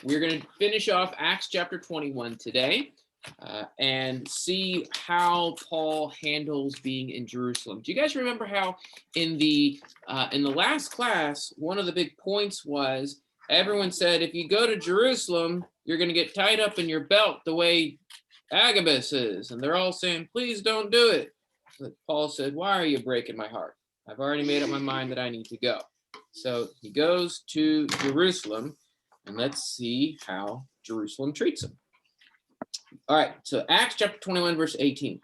we're going to finish off Acts chapter 21 today and see how Paul handles being in Jerusalem. Do you guys remember how in the last class, one of the big points was everyone said, if you go to Jerusalem, you're going to get tied up in your belt the way Agabus is. And they're all saying, please don't do it. But Paul said, why are you breaking my heart? I've already made up my mind that I need to go. So he goes to Jerusalem, and let's see how Jerusalem treats him. All right, so Acts chapter 21, verse 18.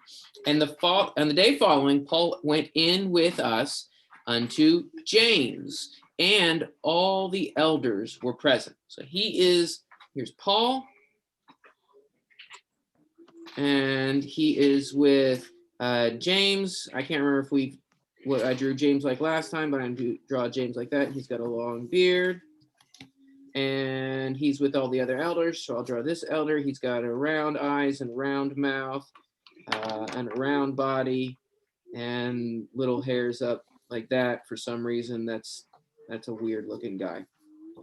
And the day following, Paul went in with us unto James, and all the elders were present. So here's Paul, and he is with James. I can't remember if I drew James like last time, but I'm going to draw James like that. He's got a long beard. And he's with all the other elders. So I'll draw this elder. He's got a round eyes and round mouth and a round body and little hairs up like that. For some reason, that's a weird looking guy.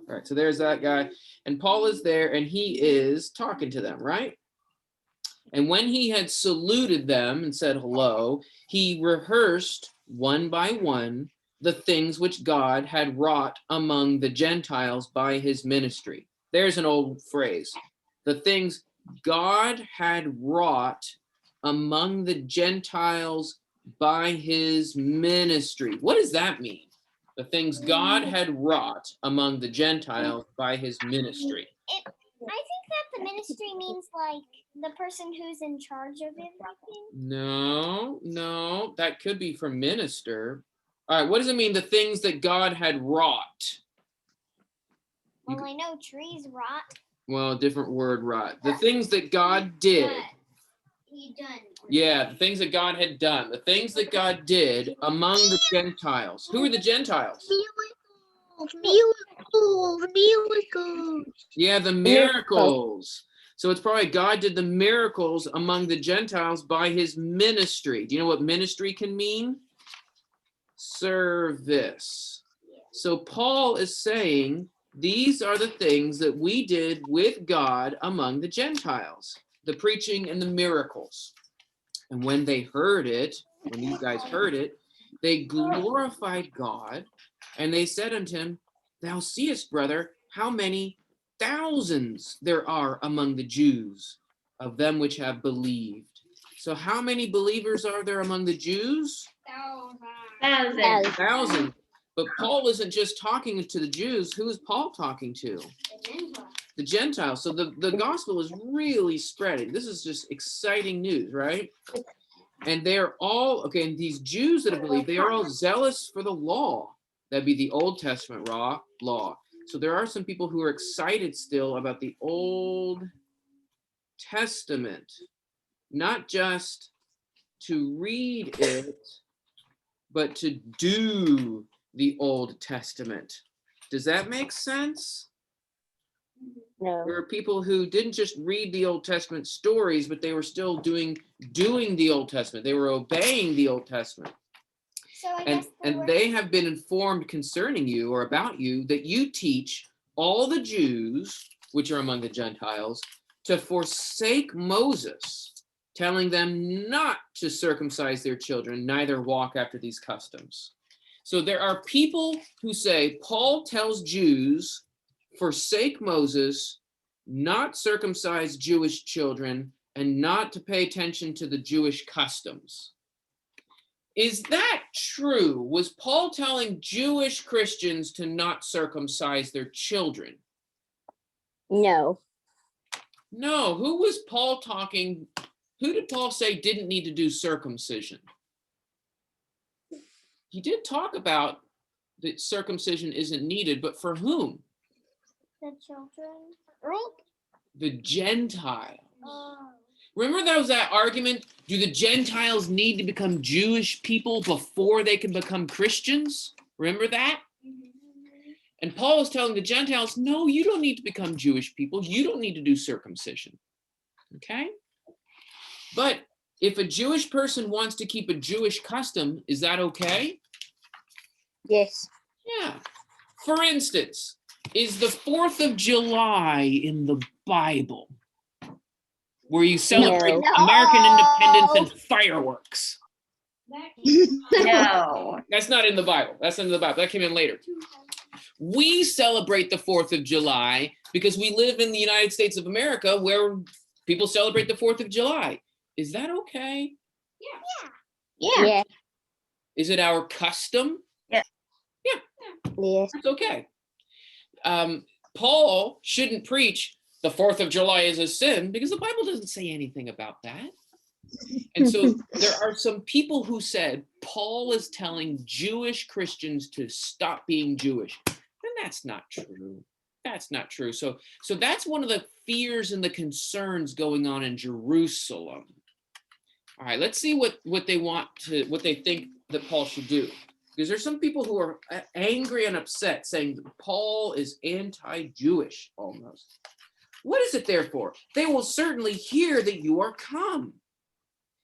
All right, so there's that guy. And Paul is there and he is talking to them, right? And when he had saluted them and said hello, he rehearsed one by one the things which God had wrought among the Gentiles by his ministry. There's an old phrase. The things God had wrought among the Gentiles by his ministry. What does that mean? The things God had wrought among the Gentiles by his ministry. I think that the ministry means like the person who's in charge of everything. No, that could be from minister. All right, what does it mean, the things that God had wrought? Well, I know trees rot. Well, different word, rot. The things that God did. He done. Yeah, the things that God had done. The things that God did among the Gentiles. Who are the Gentiles? Miracles. Yeah, the miracles. So it's probably God did the miracles among the Gentiles by his ministry. Do you know what ministry can mean? Service. So Paul is saying these are the things that we did with God among the Gentiles, the preaching and the miracles. And when they heard it, when these guys heard it, they glorified God, and they said unto him, thou seest, brother, how many thousands there are among the Jews of them which have believed. So how many believers are there among the Jews? Thousands. But Paul isn't just talking to the Jews. Who is Paul talking to? The Gentiles. So the gospel is really spreading. This is just exciting news, right? And they're all, okay, and these Jews that have believed, they are all zealous for the law. That'd be the Old Testament law. So there are some people who are excited still about the Old Testament, not just to read it, but to do the Old Testament. Does that make sense? No. There are people who didn't just read the Old Testament stories, but they were still doing the Old Testament. They were obeying the Old Testament. So And they have been informed concerning you or about you that you teach all the Jews, which are among the Gentiles, to forsake Moses, telling them not to circumcise their children, neither walk after these customs. So there are people who say, Paul tells Jews, forsake Moses, not circumcise Jewish children, and not to pay attention to the Jewish customs. Is that true? Was Paul telling Jewish Christians to not circumcise their children? No. No. Who was Paul talking? Who did Paul say didn't need to do circumcision? He did talk about that circumcision isn't needed, but for whom? The children. The Gentiles. Remember that was that argument? Do the Gentiles need to become Jewish people before they can become Christians? Remember that? And Paul is telling the Gentiles, no, you don't need to become Jewish people. You don't need to do circumcision. Okay? But if a Jewish person wants to keep a Jewish custom, is that okay? Yes. Yeah. For instance, is the 4th of July in the Bible, where you celebrate No. American independence and fireworks? No. That's not in the Bible. That's in the Bible. That came in later. We celebrate the 4th of July because we live in the United States of America, where people celebrate the 4th of July. Is that okay? Yeah. Is it our custom? Yes. It's okay. Paul shouldn't preach the 4th of July is a sin because the Bible doesn't say anything about that. And so there are some people who said Paul is telling Jewish Christians to stop being Jewish. And that's not true. That's not true. So that's one of the fears and the concerns going on in Jerusalem. All right, let's see what they think that Paul should do. Because there's some people who are angry and upset saying that Paul is anti-Jewish almost. What is it therefore? They will certainly hear that you are come.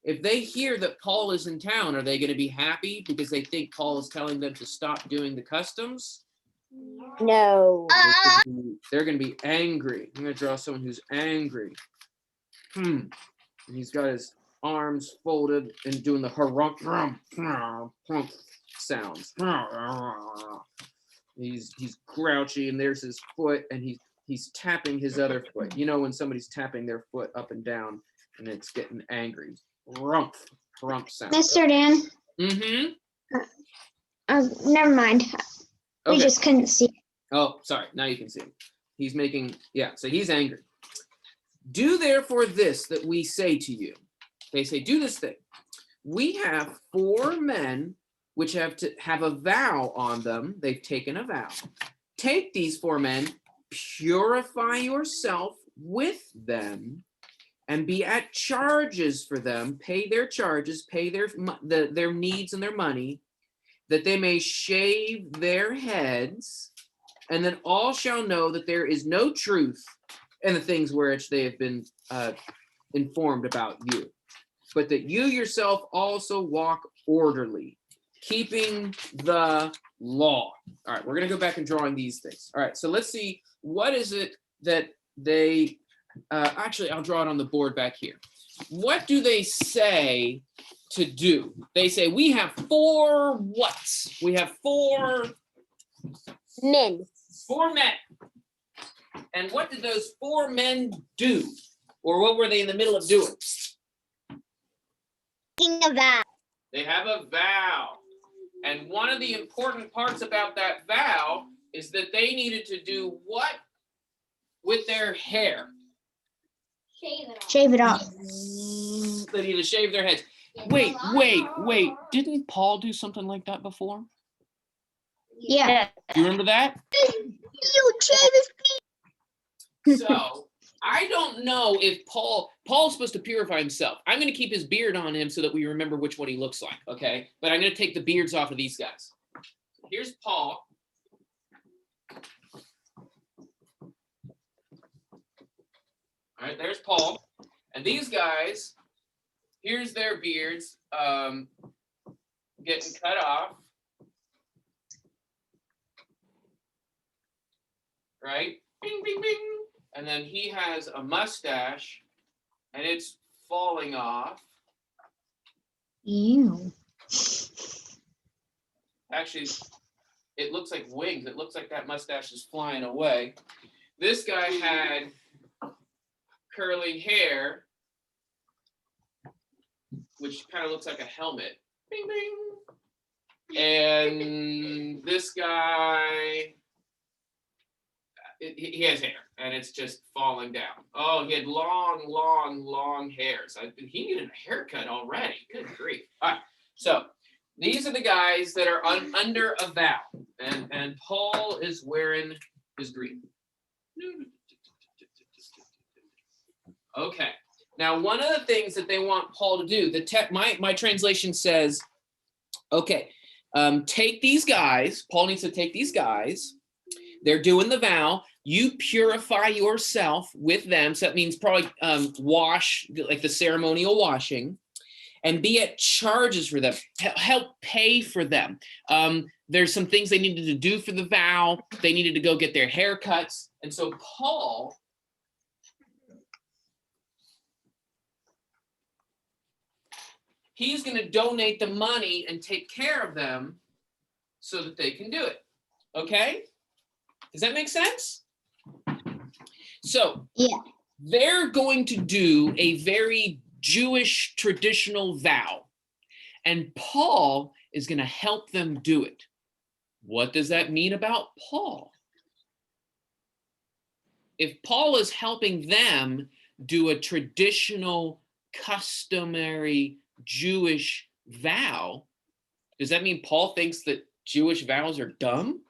If they hear that Paul is in town, are they going to be happy because they think Paul is telling them to stop doing the customs? No. They're going to be angry. I'm going to draw someone who's angry. And he's got his arms folded and doing the harunk sounds. He's grouchy, and there's his foot, and he's tapping his other foot. You know when somebody's tapping their foot up and down and it's getting angry. Rump sound. Mr. Dan. Never mind. We Okay. just couldn't see. Oh, sorry. Now you can see him. He's making, so he's angry. Do therefore this that we say to you. They say, do this thing. We have 4 men which have to have a vow on them. They've taken a vow. Take these 4 men, purify yourself with them, and be at charges for them. Pay their charges, pay their needs and their money, that they may shave their heads, and then all shall know that there is no truth in the things which they have been informed about you, but that you yourself also walk orderly, keeping the law. All right, we're going to go back and drawing these things. All right, so let's see, what is it that they, actually, I'll draw it on the board back here. What do they say to do? They say, we have 4 whats? We have 4 Men. 4 men. And what did those 4 men do? Or what were they in the middle of doing? Taking a vow. They have a vow. And one of the important parts about that vow is that they needed to do what with their hair? Shave it off. They need to shave their heads. Wait. Didn't Paul do something like that before? Yeah. Do you remember that? You shave So I don't know if Paul's supposed to purify himself. I'm going to keep his beard on him so that we remember which one he looks like, okay? But I'm going to take the beards off of these guys. Here's Paul. All right, there's Paul. And these guys, here's their beards getting cut off. Right? Bing, bing, bing. And then he has a mustache, and it's falling off. Ew. Actually, it looks like wings. It looks like that mustache is flying away. This guy had curly hair, which kind of looks like a helmet. Bing, bing. And this guy, he has hair, and it's just falling down. Oh, he had long hairs. He needed a haircut already. Good grief. All right, so these are the guys that are under a vow, and Paul is wearing his green. Okay. Now, one of the things that they want Paul to do, my translation says, okay, take these guys. Paul needs to take these guys. They're doing the vow. You purify yourself with them. So that means probably wash, like the ceremonial washing, and be at charges for them. Help pay for them. there's some things they needed to do for the vow. They needed to go get their haircuts. And so Paul he's going to donate the money and take care of them so that they can do it. Okay? Does that make sense? So, Yeah. they're going to do a very Jewish traditional vow, and Paul is going to help them do it. What does that mean about Paul? If Paul is helping them do a traditional, customary Jewish vow, does that mean Paul thinks that Jewish vows are dumb?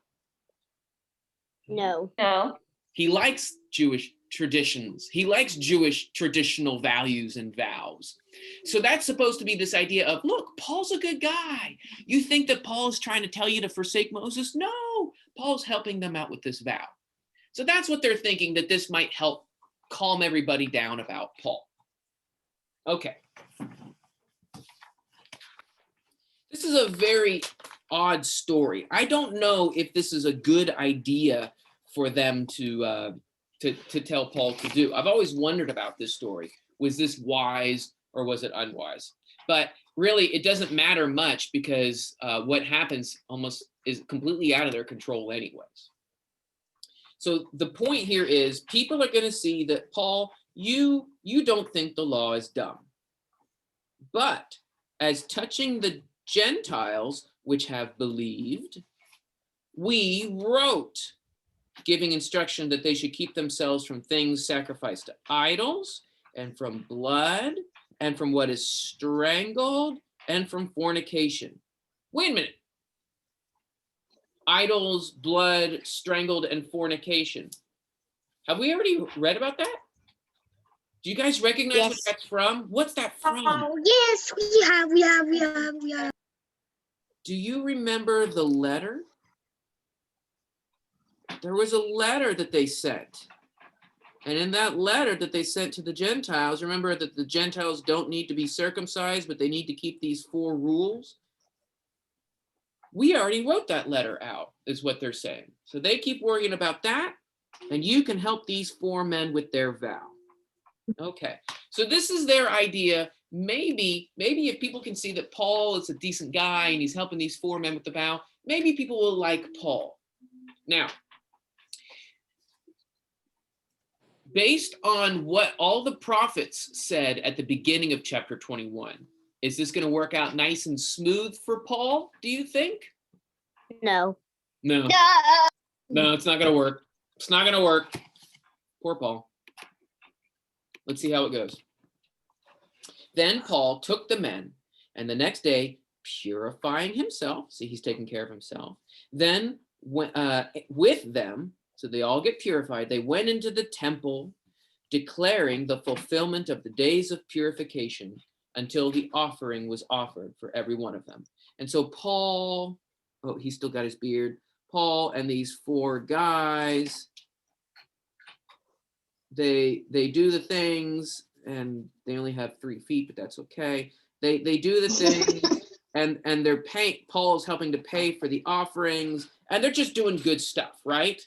No. No. He likes Jewish traditions. He likes Jewish traditional values and vows. So that's supposed to be this idea of, look, Paul's a good guy. You think that Paul is trying to tell you to forsake Moses? No, Paul's helping them out with this vow. So that's what they're thinking, that this might help calm everybody down about Paul. Okay. This is a very odd story. I don't know if this is a good idea for them to tell Paul to do. I've always wondered about this story. Was this wise or was it unwise? But really, it doesn't matter much because what happens almost is completely out of their control anyways. So the point here is people are going to see that, Paul, you don't think the law is dumb. But as touching the Gentiles, which have believed, we wrote, giving instruction that they should keep themselves from things sacrificed to idols, and from blood, and from what is strangled, and from fornication. Wait a minute. Idols, blood, strangled, and fornication. Have we already read about that? Do you guys recognize what Yes. that's from? What's that from? Yes, we have. Do you remember the letter? There was a letter that they sent. And in that letter that they sent to the Gentiles, remember that the Gentiles don't need to be circumcised, but they need to keep these 4 rules. We already wrote that letter out, is what they're saying. So they keep worrying about that, and you can help these 4 men with their vow. Okay, so this is their idea. Maybe if people can see that Paul is a decent guy and he's helping these 4 men with the vow, maybe people will like Paul. Now, based on what all the prophets said at the beginning of chapter 21, is this going to work out nice and smooth for Paul, do you think? No. No, it's not going to work. It's not going to work. Poor Paul. Let's see how it goes. Then Paul took the men, and the next day, purifying himself, see, he's taking care of himself, then with them, so they all get purified, they went into the temple, declaring the fulfillment of the days of purification until the offering was offered for every one of them. And so Paul, oh, he's still got his beard, Paul and these 4 guys, they do the things, and they only have 3 feet, but that's okay. They do the things, and they're paying. Paul is helping to pay for the offerings, and they're just doing good stuff, right?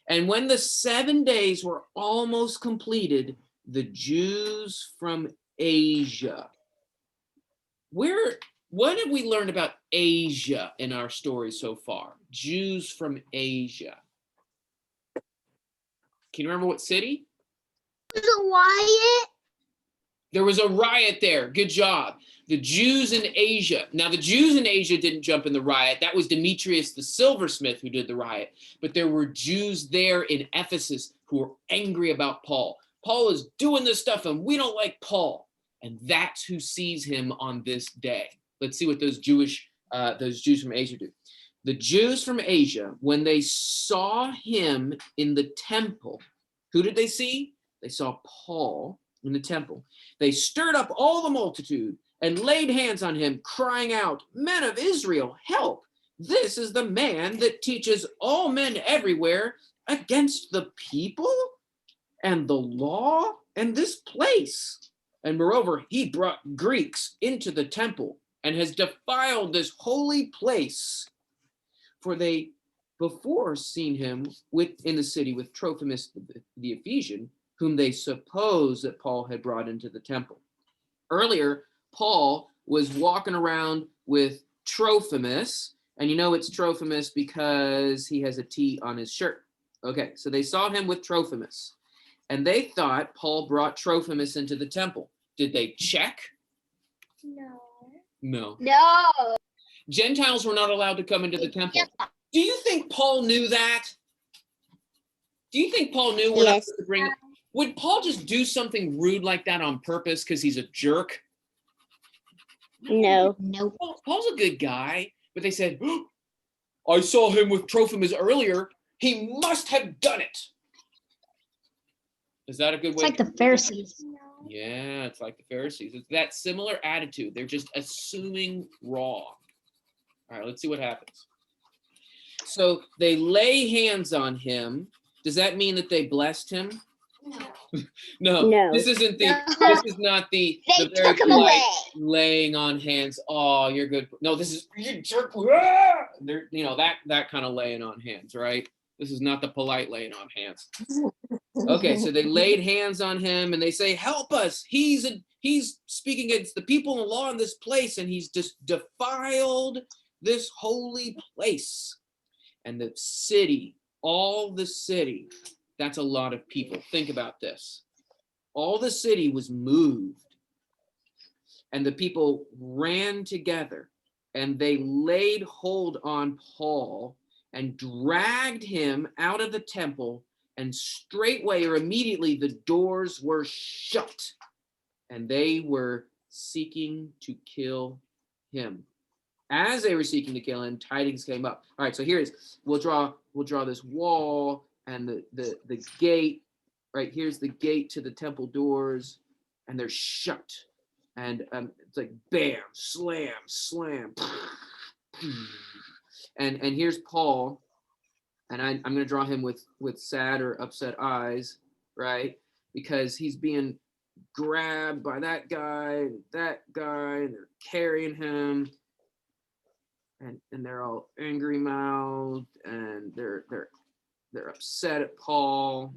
And when the 7 days were almost completed, the Jews from Asia. What have we learned about Asia in our story so far? Jews from Asia. Can you remember what city? There's a riot. There was a riot there. Good job. The Jews in Asia. Now, the Jews in Asia didn't jump in the riot. That was Demetrius the silversmith who did the riot. But there were Jews there in Ephesus who were angry about Paul. Paul is doing this stuff and we don't like Paul. And that's who sees him on this day. Let's see what those Jews from Asia do. The Jews from Asia, when they saw him in the temple, who did they see? They saw Paul in the temple. They stirred up all the multitude and laid hands on him, crying out, "Men of Israel, help! This is the man that teaches all men everywhere against the people and the law and this place. And moreover, he brought Greeks into the temple and has defiled this holy place." for they before seen him in the city with Trophimus the Ephesian, whom they suppose that Paul had brought into the temple. Earlier, Paul was walking around with Trophimus, and you know it's Trophimus because he has a T on his shirt. Okay, so they saw him with Trophimus, and they thought Paul brought Trophimus into the temple. Did they check? No. No. No. Gentiles were not allowed to come into the temple. Do you think Paul knew that? Do you think Paul knew we're not supposed to bring? Would Paul just do something rude like that on purpose because he's a jerk? No. Nope. Paul's a good guy, but they said, oh, I saw him with Trophimus earlier. He must have done it. Is that a good It's way? like the Pharisees. No. Yeah, it's like the Pharisees. It's that similar attitude. They're just assuming wrong. All right, let's see what happens. So they lay hands on him. Does that mean that they blessed him? No. No. This isn't the. No. This is not the. They the very took him polite away. laying on hands. Oh, you're good. No, this is you jerk. Ah! They're, that kind of laying on hands, right? This is not the polite laying on hands. Okay, so they laid hands on him and they say, "Help us! He's speaking against the people and the law in this place, and he's just defiled this holy place." And the city, all the city. That's a lot of people. Think about this. All the city was moved, and the people ran together, and they laid hold on Paul and dragged him out of the temple, and straightway or immediately the doors were shut, and they were seeking to kill him. As they were seeking to kill him, tidings came up. All right, so here is, we'll draw this wall and the gate, right? Here's the gate to the temple doors, and they're shut. And it's like bam, slam, slam. And here's Paul, and I'm going to draw him with sad or upset eyes, right? Because he's being grabbed by that guy, and they're carrying him. And they're all angry mouthed, and they're upset at Paul,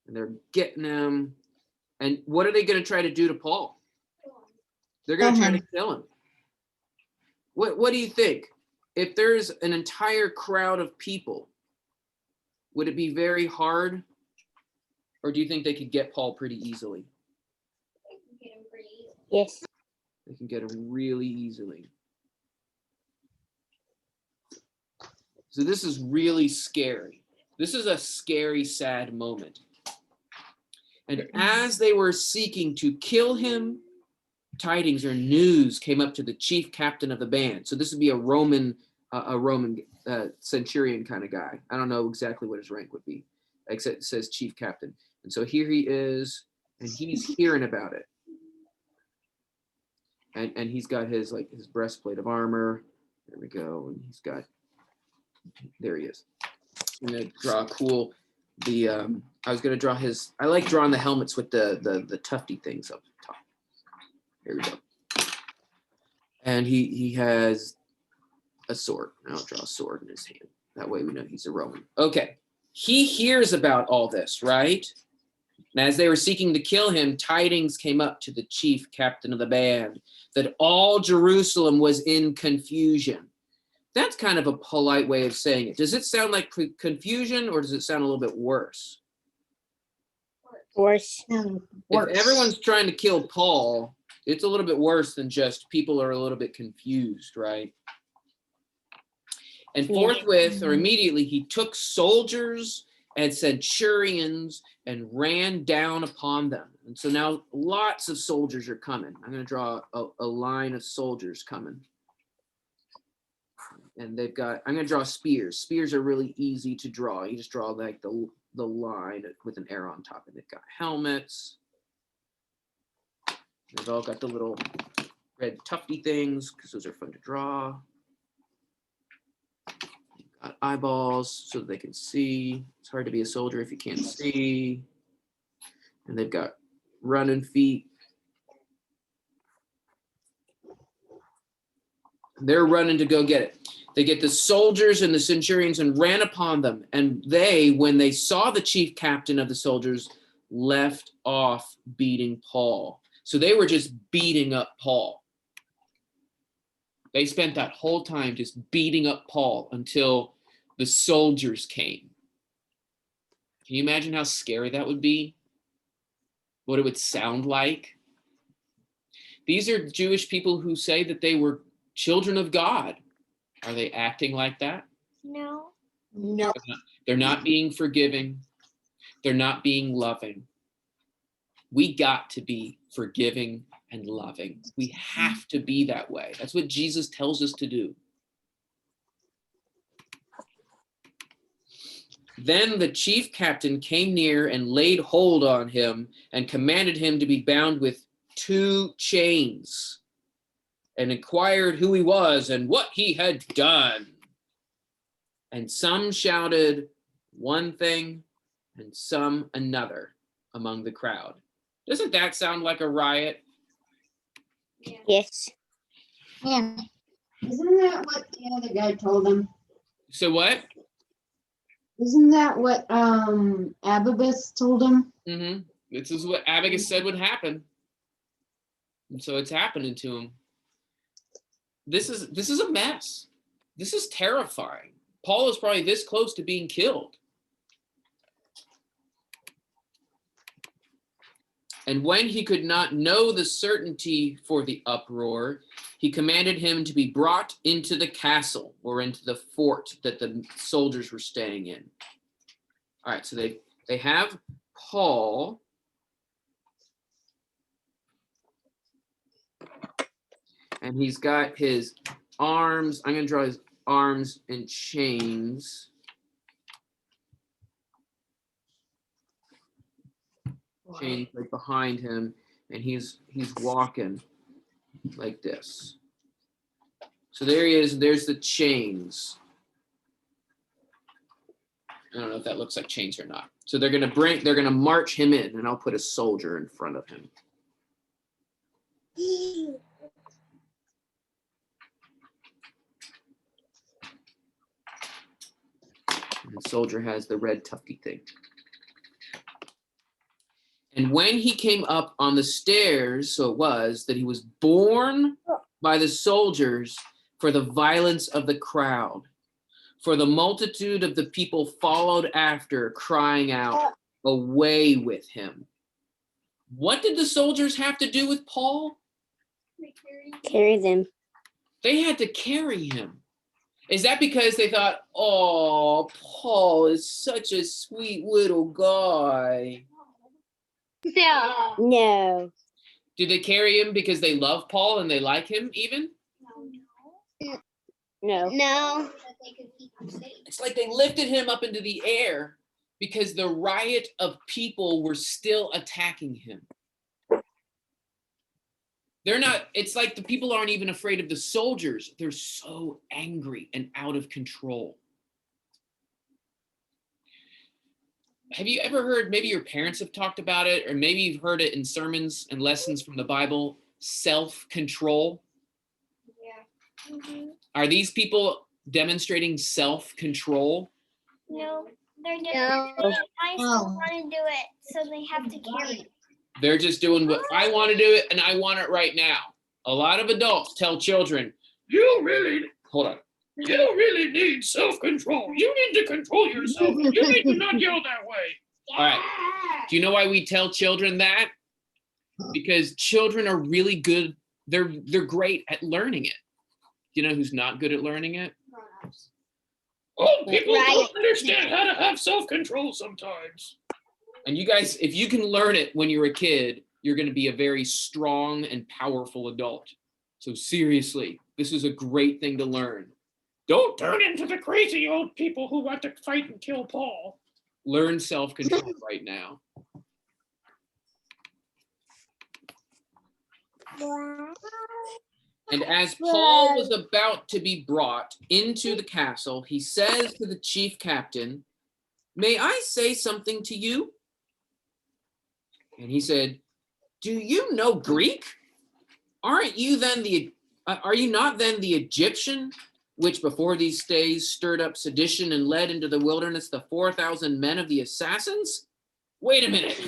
and they're getting him. And what are they going to try to do to Paul? They're going to try to kill him. What do you think? If there's an entire crowd of people, would it be very hard, or do you think they could get Paul pretty easily? Yes. They can get him really easily. So this is really scary. This is a scary, sad moment. And as they were seeking to kill him, tidings or news came up to the chief captain of the band. So this would be a Roman centurion kind of guy. I don't know exactly what his rank would be, except it says chief captain. And so here he is, and he's hearing about it. And he's got his breastplate of armor. There we go. And he's got. There he is. I'm gonna draw I was gonna draw I like drawing the helmets with the tufty things up top. Here we go. And he has a sword. I'll draw a sword in his hand. That way we know he's a Roman. Okay. He hears about all this, right? And as they were seeking to kill him, tidings came up to the chief captain of the band that all Jerusalem was in confusion. That's kind of a polite way of saying it. Does it sound like confusion, or does it sound a little bit worse? Worse. If everyone's trying to kill Paul, it's a little bit worse than just people are a little bit confused, right? And forthwith or immediately he took soldiers and centurions and ran down upon them. And so now lots of soldiers are coming. I'm going to draw a line of soldiers coming. And I'm going to draw spears. Spears are really easy to draw. You just draw like the line with an arrow on top, and they've got helmets. They've all got the little red tufty things because those are fun to draw. Got eyeballs so that they can see. It's hard to be a soldier if you can't see. And they've got running feet. They're running to go get it. They get the soldiers and the centurions and ran upon them. And they, when they saw the chief captain of the soldiers, left off beating Paul. So they were just beating up Paul. They spent that whole time just beating up Paul until the soldiers came. Can you imagine how scary that would be? What it would sound like? These are Jewish people who say that they were children of God. Are they acting like that? No. No. They're not being forgiving. They're not being loving. We got to be forgiving and loving. We have to be that way. That's what Jesus tells us to do. Then the chief captain came near and laid hold on him and commanded him to be bound with 2 chains, and inquired who he was and what he had done. And some shouted one thing and some another among the crowd. Doesn't that sound like a riot? Yes. Yeah. Isn't that what the other guy told him? So what? Isn't that what Ababus told him? This is what Abagus said would happen. And so it's happening to him. This is a mess. This is terrifying. Paul is probably this close to being killed. And when he could not know the certainty for the uproar, he commanded him to be brought into the castle, or into the fort that the soldiers were staying in. All right, so they have Paul. And he's got his arms. I'm going to draw his arms in chains. Chains right behind him, and he's walking like this. So there he is. There's the chains. I don't know if that looks like chains or not. So they're gonna march him in, and I'll put a soldier in front of him. And the soldier has the red tufty thing. And when he came up on the stairs, so it was that he was borne by the soldiers for the violence of the crowd. For the multitude of the people followed after, crying out, "Away with him." What did the soldiers have to do with Paul? Carry them. They had to carry him. Is that because they thought, oh, Paul is such a sweet little guy? No. No. Did they carry him because they love Paul and they like him even? No. No. It's like they lifted him up into the air because the riot of people were still attacking him. They're not, it's like the people aren't even afraid of the soldiers. They're so angry and out of control. Have you ever heard, maybe your parents have talked about it, or maybe you've heard it in sermons and lessons from the Bible, self-control? Yeah. Mm-hmm. Are these people demonstrating self-control? No, they're just No. I still want to do it, so they have to carry it. They're just doing what I want to do it, and I want it right now. A lot of adults tell children, you really need self-control. You need to control yourself. You need to not yell that way. All right. Do you know why we tell children that? Because children are really good. They're great at learning it. Do you know who's not good at learning it? Old people don't understand how to have self-control sometimes. And you guys, if you can learn it when you're a kid, you're going to be a very strong and powerful adult. So seriously, this is a great thing to learn. Don't turn into the crazy old people who want to fight and kill Paul. Learn self-control right now. And as Paul was about to be brought into the castle, he says to the chief captain, "May I say something to you?" And he said, "Do you know Greek? Are you not then the Egyptian which before these stays stirred up sedition and led into the wilderness the 4,000 men of the assassins? Wait a minute.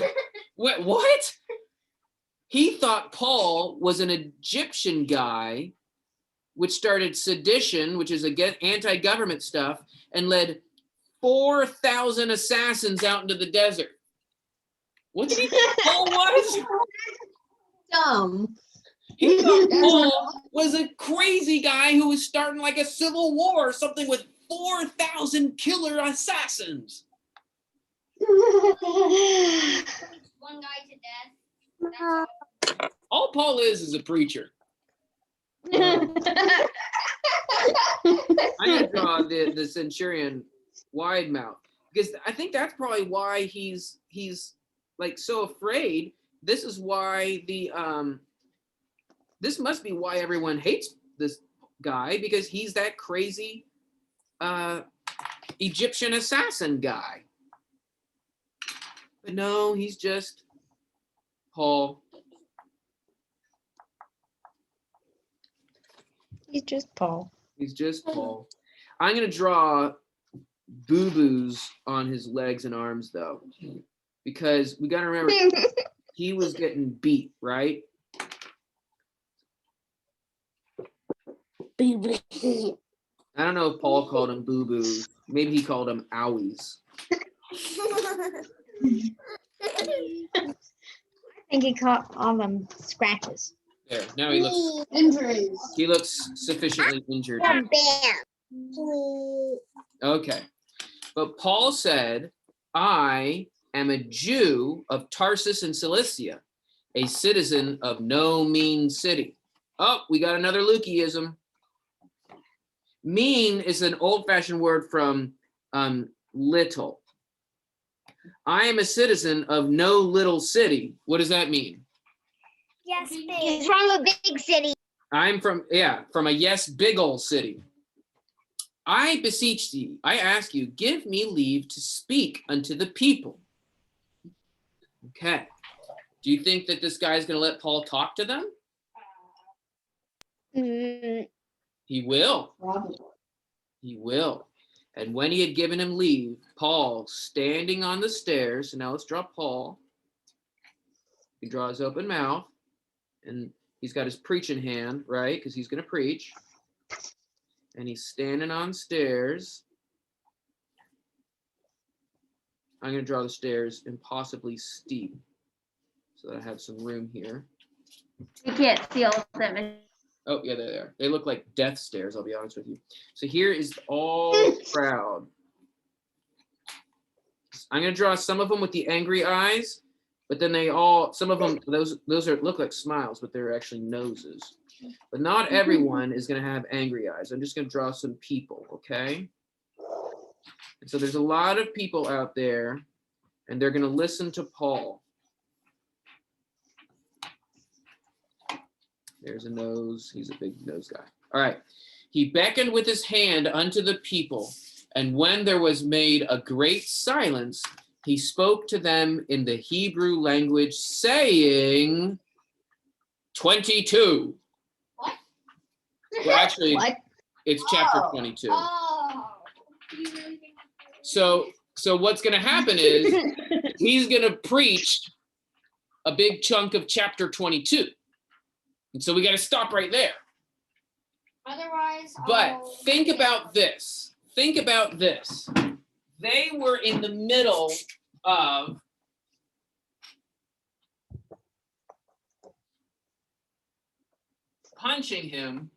What? He thought Paul was an Egyptian guy, which started sedition, which is anti-government stuff, and led 4,000 assassins out into the desert. What did he think Paul was? Dumb. He thought Paul was a crazy guy who was starting like a civil war or something with 4,000 killer assassins. One guy to death. All Paul is a preacher. I'm gonna draw the centurion wide mouth because I think that's probably why he's like so afraid. This is why this must be why everyone hates this guy, because he's that crazy Egyptian assassin guy. But no, he's just Paul. He's just Paul. He's just Paul. I'm gonna draw boo-boos on his legs and arms though, because we gotta remember he was getting beat, right? I don't know if Paul called him boo-boos. Maybe he called him owies. I think he caught all them scratches. There, now he Injuries. looks sufficiently injured. Bam. Okay. But Paul said, I am a Jew of Tarsus in Cilicia, a citizen of no mean city. Oh, we got another Lukeism. Mean is an old-fashioned word from little. I am a citizen of no little city. What does that mean? Yes, He's big. from a big city. I'm from a yes, big ol' city. I beseech thee, I ask you, give me leave to speak unto the people. Okay. Do you think that this guy's going to let Paul talk to them? Mm, He will. Probably. He will. And when he had given him leave, Paul, standing on the stairs, so now let's draw Paul. He draws his open mouth, and he's got his preaching hand, right? Because he's going to preach. And he's standing on stairs. I'm going to draw the stairs impossibly steep so that I have some room here. You can't see all of them. Oh, yeah, there they are. They look like death stairs, I'll be honest with you. So here is all the crowd. I'm going to draw some of them with the angry eyes, but then some of them, those look like smiles, but they're actually noses. But not everyone is going to have angry eyes. I'm just going to draw some people, okay? And so there's a lot of people out there, and they're going to listen to Paul. There's a nose. He's a big nose guy. All right. He beckoned with his hand unto the people, and when there was made a great silence, he spoke to them in the Hebrew language, saying, 22. What? Well, actually, What? it's chapter 22. Oh. So what's going to happen is he's going to preach a big chunk of chapter 22. And so we got to stop right there. Otherwise, But think about this. Think about this. They were in the middle of punching him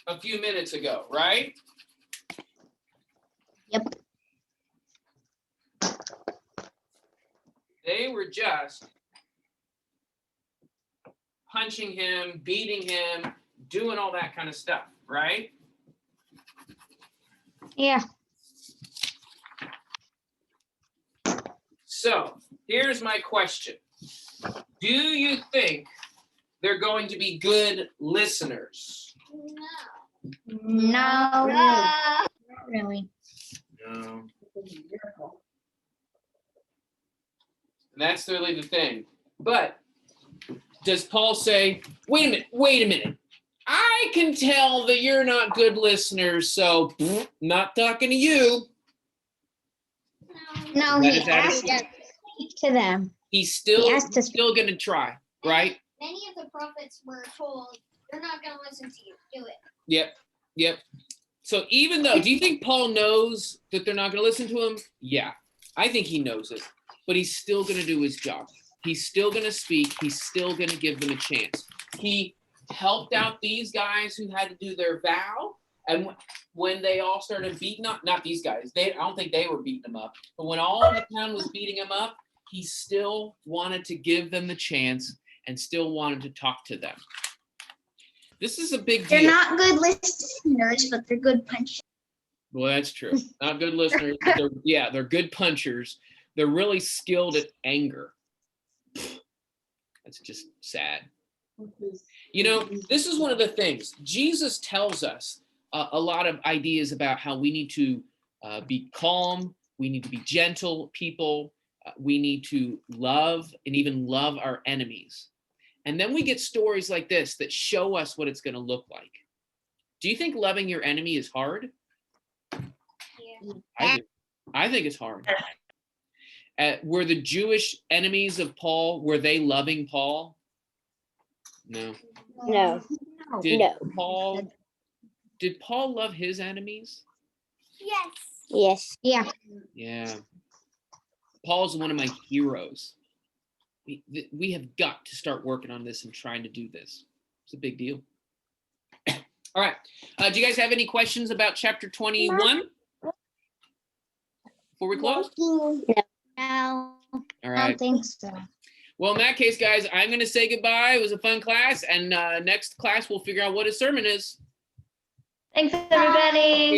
a few minutes ago, right? Yep. They were just punching him, beating him, doing all that kind of stuff, right? Yeah. So here's my question. Do you think they're going to be good listeners? No. Not really. No. And that's really the thing. But does Paul say, wait a minute. I can tell that you're not good listeners, so not talking to you. No, That he is asked attitude. to speak to them. He's still He asked to going to try, right? Many of the prophets were told, "They're not going to listen to you. Do it." Yep. So even though, do you think Paul knows that they're not going to listen to him? Yeah, I think he knows it, but he's still going to do his job. He's still going to speak. He's still going to give them a chance. He helped out these guys who had to do their vow. And when they all started beating up, not these guys, I don't think they were beating them up, but when all of the town was beating him up, he still wanted to give them the chance and still wanted to talk to them. This is a big deal. They're not good listeners, but they're good punchers. Well, that's true. Not good listeners. They're good punchers. They're really skilled at anger. That's just sad. You know, this is one of the things. Jesus tells us a lot of ideas about how we need to be calm. We need to be gentle people. We need to love and even love our enemies. And then we get stories like this that show us what it's going to look like. Do you think loving your enemy is hard? Yeah. I think it's hard. Were the Jewish enemies of Paul, were they loving Paul? No. No. Did No. Paul love his enemies? Yes. Yes. Yeah. Yeah. Paul's one of my heroes. We have got to start working on this and trying to do this. It's a big deal. All right. Do you guys have any questions about chapter 21 before we close? No, All I right. don't think so. Well, in that case, guys, I'm going to say goodbye. It was a fun class. And next class, we'll figure out what his sermon is. Thanks, everybody.